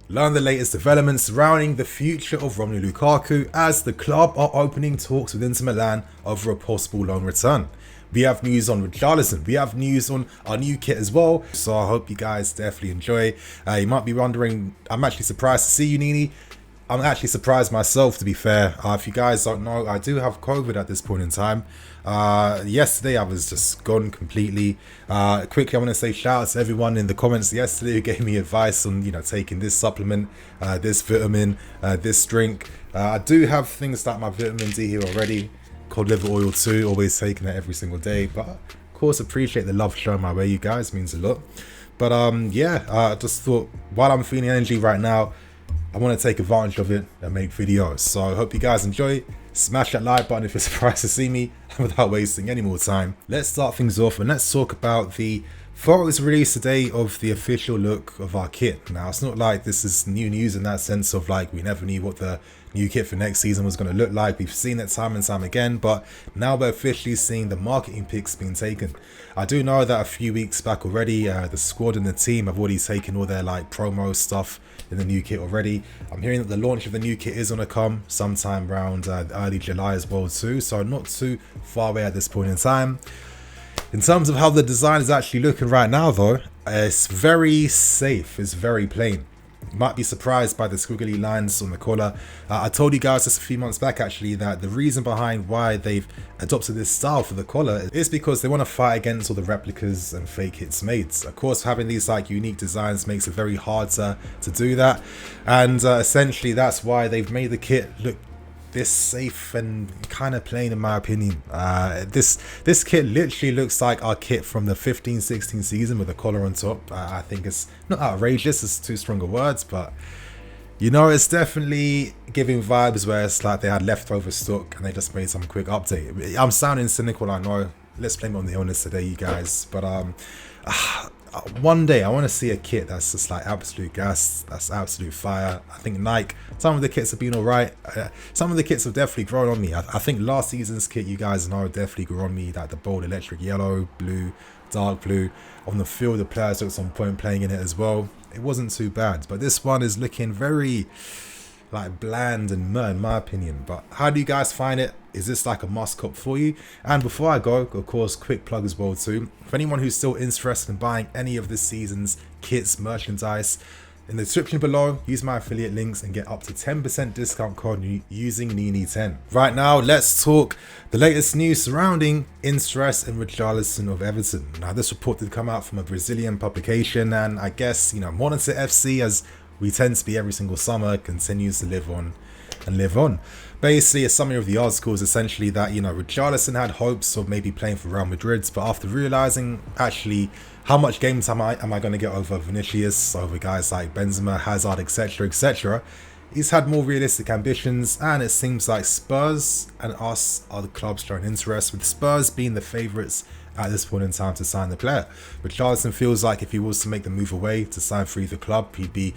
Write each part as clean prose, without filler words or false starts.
Learn the latest developments surrounding the future of Romelu Lukaku as the club are opening talks with Inter Milan over a possible loan return. We have news on Richarlison, we have news on our new kit as well, so I hope you guys definitely enjoy. You might be wondering, I'm actually surprised to see you, Nini. I'm actually surprised myself, to be fair. If you guys don't know, I do have COVID at this point in time. Yesterday I was just gone completely. Quickly, I want to say shout out to everyone in the comments yesterday who gave me advice on, taking this supplement, this vitamin, this drink. I do have things like my vitamin D here already, cod liver oil too, always taking it every single day. But of course, appreciate the love shown my way, you guys, means a lot. But I just thought while I'm feeling energy right now, I want to take advantage of it and make videos. So I hope you guys enjoy. Smash that like button if you're surprised to see me. And without wasting any more time, let's start things off and let's talk about the photos released today of the official look of our kit. Now, it's not like this is new news in that sense of like we never knew what the new kit for next season was going to look like. We've seen it time and time again, but now we're officially seeing the marketing pics being taken. I do know that a few weeks back already, the squad and the team have already taken all their like promo stuff in the new kit already. I'm hearing that the launch of the new kit is going to come sometime around early July as well too, so not too far away at this point in time. In terms of how the design is actually looking right now though, it's very safe, it's very plain. You might be surprised by the squiggly lines on the collar. I told you guys just a few months back actually that the reason behind why they've adopted this style for the collar is because they want to fight against all the replicas and fake hits made. Of course, having these like unique designs makes it very hard to do that, and essentially that's why they've made the kit look this safe and kind of plain in my opinion. This kit literally looks like our kit from the 15-16 season with a collar on top. I think it's not outrageous, it's too strong of words, but it's definitely giving vibes where it's like they had leftover stock and they just made some quick update. I'm sounding cynical, I know. Let's blame it on the illness today, you guys, but one day I want to see a kit that's just like absolute gas, that's absolute fire. I think Nike, some of the kits have been alright, some of the kits have definitely grown on me. I think last season's kit, you guys know, definitely grew on me, like the bold electric yellow, blue, dark blue. On the field, the players looked on point playing in it as well. It wasn't too bad, but this one is looking very like bland and meh in my opinion. But how do you guys find it? Is this like a must cop for you? And before I go, of course, quick plug as well too, for anyone who's still interested in buying any of this season's kits, merchandise, in the description below, use my affiliate links and get up to 10% discount code using Nini10. Right now, let's talk the latest news surrounding interest in Richarlison of Everton. Now, this report did come out from a Brazilian publication, and I guess, Monitor FC, as we tend to be every single summer, continues to live on and live on. Basically, a summary of the article is essentially that, Richarlison had hopes of maybe playing for Real Madrid, but after realizing actually how much games am I going to get over Vinicius, over guys like Benzema, Hazard, etc., he's had more realistic ambitions, and it seems like Spurs and us are the clubs showing interest, with Spurs being the favourites at this point in time to sign the player. Richarlison feels like if he was to make the move away to sign for either club, he'd be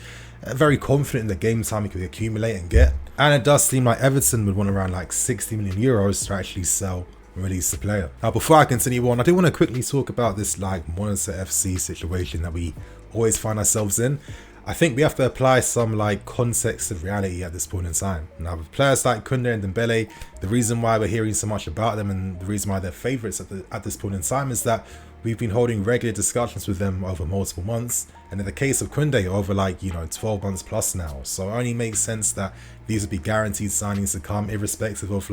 very confident in the game time he could accumulate and get. And it does seem like Everton would want around like 60 million euros to actually sell and release the player. Now, before I continue on, I do want to quickly talk about this like Monitor FC situation that we always find ourselves in. I think we have to apply some like context of reality at this point in time. Now, with players like Koundé and Dembele, the reason why we're hearing so much about them and the reason why they're favourites at this point in time is that we've been holding regular discussions with them over multiple months, and in the case of Koundé, over 12 months plus now. So it only makes sense that these would be guaranteed signings to come, irrespective of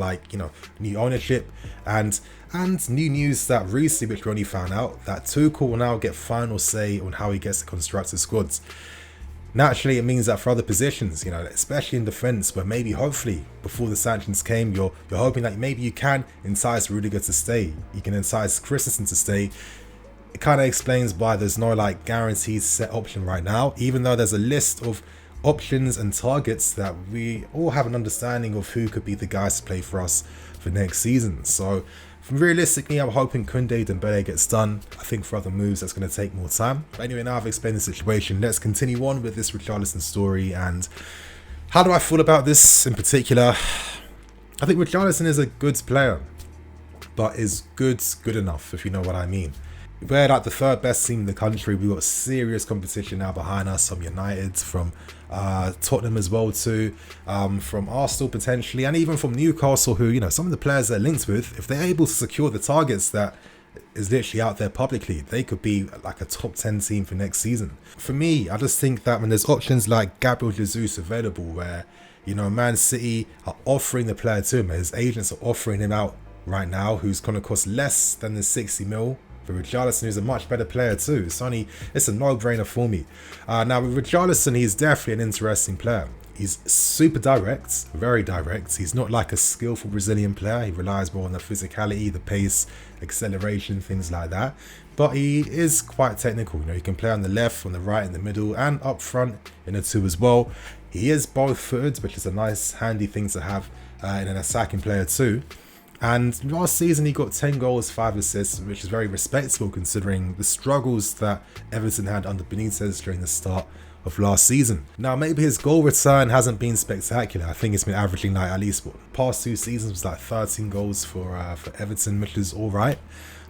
new ownership and new news that recently, which we only found out, that Tuchel will now get final say on how he gets to construct his squads. Naturally, it means that for other positions, especially in defence, where maybe hopefully before the sanctions came, you're hoping that maybe you can entice Rudiger to stay, you can entice Christensen to stay. It kind of explains why there's no guaranteed set option right now, even though there's a list of options and targets that we all have an understanding of who could be the guys to play for us for next season. So realistically, I'm hoping Koundé Dembele gets done. I think for other moves, that's going to take more time. But anyway, now I've explained the situation, let's continue on with this Richarlison story. And how do I feel about this in particular? I think Richarlison is a good player, but is good enough, if you know what I mean. We're like the third best team in the country. We've got serious competition now behind us from United, from Tottenham as well too, from Arsenal potentially, and even from Newcastle, who, you know, some of the players they're linked with, if they're able to secure the targets that is literally out there publicly, they could be like a top 10 team for next season. For me, I just think that when there's options like Gabriel Jesus available, where, you know, Man City are offering the player to him, his agents are offering him out right now, who's going to cost less than the 60 mil. For Richarlison, who's a much better player too. It's a no-brainer for me. Now with Richarlison, he's definitely an interesting player. He's super direct, very direct. He's not like a skillful Brazilian player. He relies more on the physicality, the pace, acceleration, things like that. But he is quite technical. You know, he can play on the left, on the right, in the middle, and up front in the two as well. He is both-footed, which is a nice, handy thing to have in an attacking player too. And last season he got 10 goals, 5 assists, which is very respectable considering the struggles that Everton had under Benitez during the start of last season. Now maybe his goal return hasn't been spectacular. I think it's been averaging like at least past 2 seasons was like 13 goals for Everton, which is alright.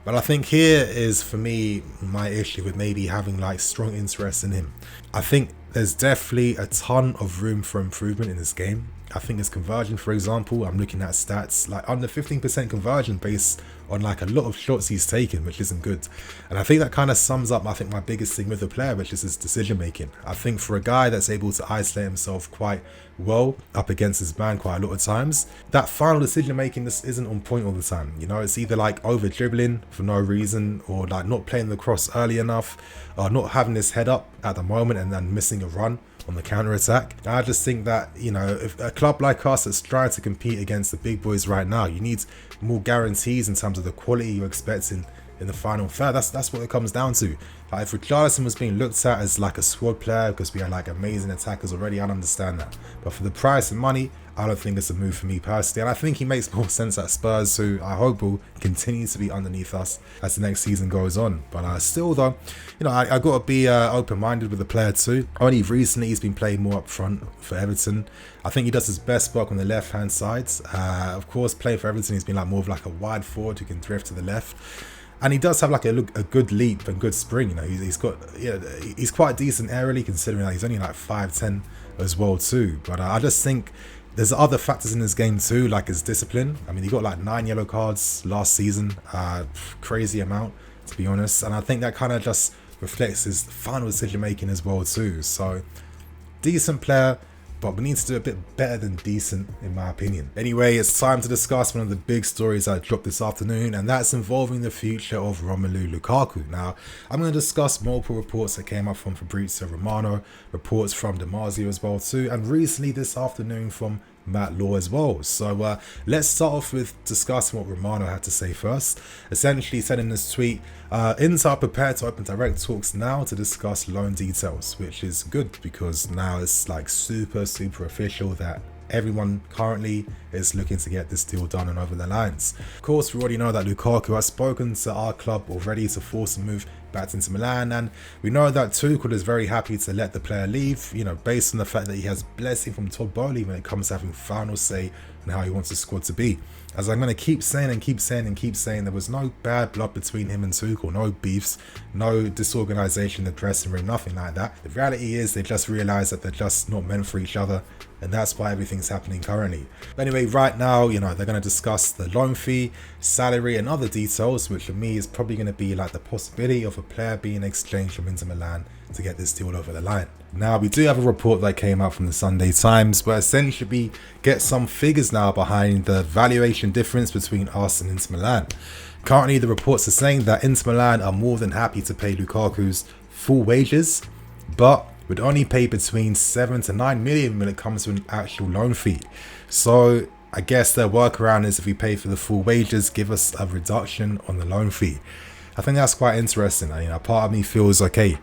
But I think here is for me my issue with maybe having like strong interest in him. I think there's definitely a ton of room for improvement in this game. I think his conversion, for example, I'm looking at stats like under 15% conversion based on like a lot of shots he's taken, which isn't good. And I think that kind of sums up, I think, my biggest thing with the player, which is his decision making. I think for a guy that's able to isolate himself quite well up against his man quite a lot of times, that final decision making just isn't on point all the time. You know, it's either like over dribbling for no reason, or like not playing the cross early enough, or not having his head up at the moment and then missing a run on the counter attack. I just think that, you know, if a club like us that's trying to compete against the big boys right now, you need more guarantees in terms of the quality you're expecting in the final third. That's what it comes down to. Like if Richarlison was being looked at as like a squad player because we had like amazing attackers already, I'd understand that. But for the price and money, I don't think it's a move for me personally. And I think he makes more sense at Spurs, who I hope will continue to be underneath us as the next season goes on. But still though, you know, I got to be open-minded with the player too. Only recently he's been playing more up front for Everton. I think he does his best work on the left-hand side. Of course, playing for Everton, he's been like more of like a wide forward who can drift to the left. And he does have like a good leap and good spring. You know, he's got, yeah, he's quite decent aerially considering that he's only like 5'10" as well too. But I just think there's other factors in his game too, like his discipline. I mean, he got like 9 yellow cards last season, crazy amount to be honest. And I think that kind of just reflects his final decision making as well too. So decent player, but we need to do a bit better than decent in my opinion. Anyway, it's time to discuss one of the big stories that dropped this afternoon, and that's involving the future of Romelu Lukaku. Now, I'm going to discuss multiple reports that came up from Fabrizio Romano, reports from Damasio as well too, and recently this afternoon from Matt Law as well. So let's start off with discussing what Romano had to say first. Essentially said in this tweet, Inter are prepared to open direct talks now to discuss loan details, which is good because now it's like super official that everyone currently is looking to get this deal done and over the lines. Of course, we already know that Lukaku has spoken to our club already to force a move back into Milan, and we know that Tuchel is very happy to let the player leave, you know, based on the fact that he has blessing from Todd Bowley when it comes to having final say on how he wants the squad to be. As I'm going to keep saying, there was no bad blood between him and Tuchel, no beefs, no disorganization in the dressing room, nothing like that. The reality is they just realized that they're just not meant for each other, and that's why everything's happening currently. But anyway, right now, you know, they're going to discuss the loan fee, salary, and other details, which for me is probably going to be like the possibility of a player being exchanged from Inter Milan to get this deal over the line. Now, we do have a report that came out from the Sunday Times where essentially we get some figures now behind the valuation difference between us and Inter Milan. Currently, the reports are saying that Inter Milan are more than happy to pay Lukaku's full wages, but would only pay between 7 to 9 million when it comes to an actual loan fee. So I guess their workaround is if we pay for the full wages, give us a reduction on the loan fee. I think that's quite interesting. I mean, part of me feels okay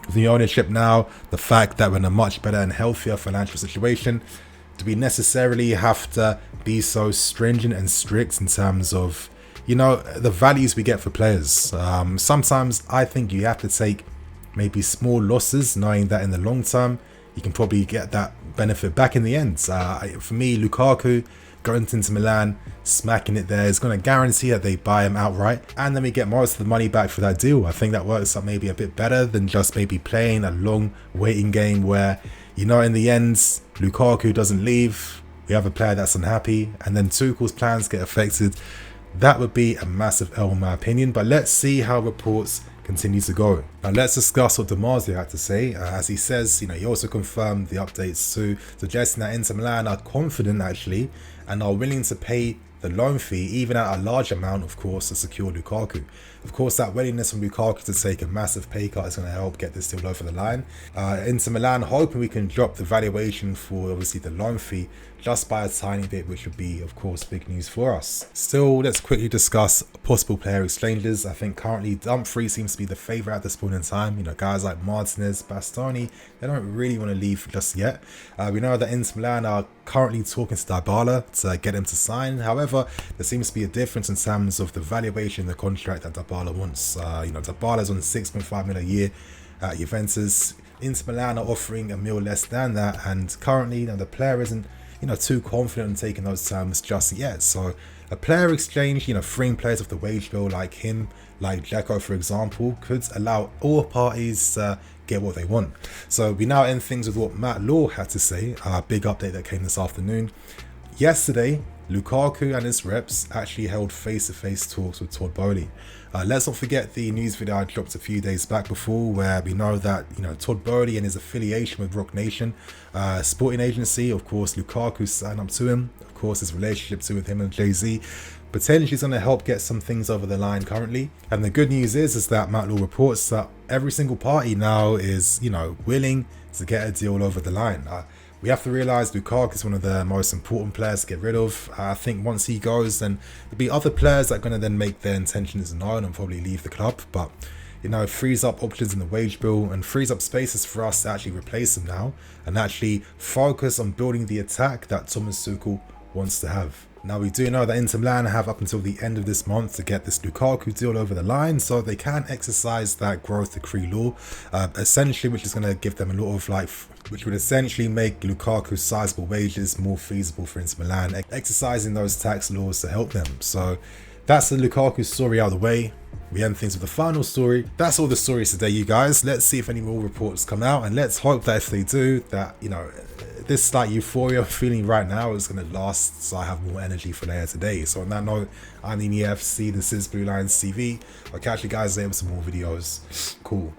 with the ownership now, the fact that we're in a much better and healthier financial situation. Do we necessarily have to be so stringent and strict in terms of, you know, the values we get for players? Sometimes I think you have to take maybe small losses, knowing that in the long term you can probably get that benefit back in the end. For me, Lukaku going into Milan, smacking it there is going to guarantee that they buy him outright, and then we get most of the money back for that deal. I think that works out maybe a bit better than just maybe playing a long waiting game where, you know, in the end, Lukaku doesn't leave, we have a player that's unhappy, and then Tuchel's plans get affected. That would be a massive L in my opinion, but let's see how reports continue to go. Now let's discuss what Damasio had to say. As he says, you know, he also confirmed the updates too, suggesting that Inter Milan are confident actually and are willing to pay the loan fee, even at a large amount, of course, to secure Lukaku. Of course, that willingness from Lukaku to take a massive pay cut is going to help get this deal over the line. Inter Milan hoping we can drop the valuation for obviously the loan fee just by a tiny bit, which would be, of course, big news for us. Still, let's quickly discuss possible player exchanges. I think currently Dumfries seems to be the favourite at this point in time. You know, guys like Martinez, Bastoni, they don't really want to leave just yet. We know that Inter Milan are currently talking to Dybala to get him to sign. However, there seems to be a difference in terms of the valuation of the contract that Dybala wants. You know, Dybala's on 6.5 million a year at Juventus. Inter Milan are offering $1 million less than that, and currently, you know, the player isn't, you know, too confident in taking those terms just yet. So a player exchange, you know, freeing players off the wage bill like him, like Dzeko for example, could allow all parties to get what they want. So we now end things with what Matt Law had to say, a big update that came this afternoon. Yesterday, Lukaku and his reps actually held face-to-face talks with Todd Boehly. Let's not forget the news video I dropped a few days back before, where we know that, you know, Todd Boehly and his affiliation with Rock Nation sporting agency, of course, Lukaku signed up to him. Of course, his relationship too with him and Jay-Z potentially is going to help get some things over the line currently. And the good news is that Matt Law reports that every single party now is, you know, willing to get a deal over the line. We have to realise Lukaku is one of the most important players to get rid of. I think once he goes, then there'll be other players that are going to then make their intentions known and probably leave the club. But, you know, it frees up options in the wage bill and frees up spaces for us to actually replace him now and actually focus on building the attack that Thomas Tuchel wants to have. Now, we do know that Inter Milan have up until the end of this month to get this Lukaku deal over the line, so they can exercise that growth decree law, essentially, which is going to give them a lot of which would essentially make Lukaku's sizable wages more feasible for Inter Milan, exercising those tax laws to help them. So that's the Lukaku story out of the way. We end things with the final story. That's all the stories today, you guys. Let's see if any more reports come out, and let's hope that if they do, that, you know, this like euphoria I'm feeling right now is going to last, so I have more energy for later today. So on that note, I'm the EFC, this is Blue Lions TV. I'll catch you guys later with some more videos. Cool.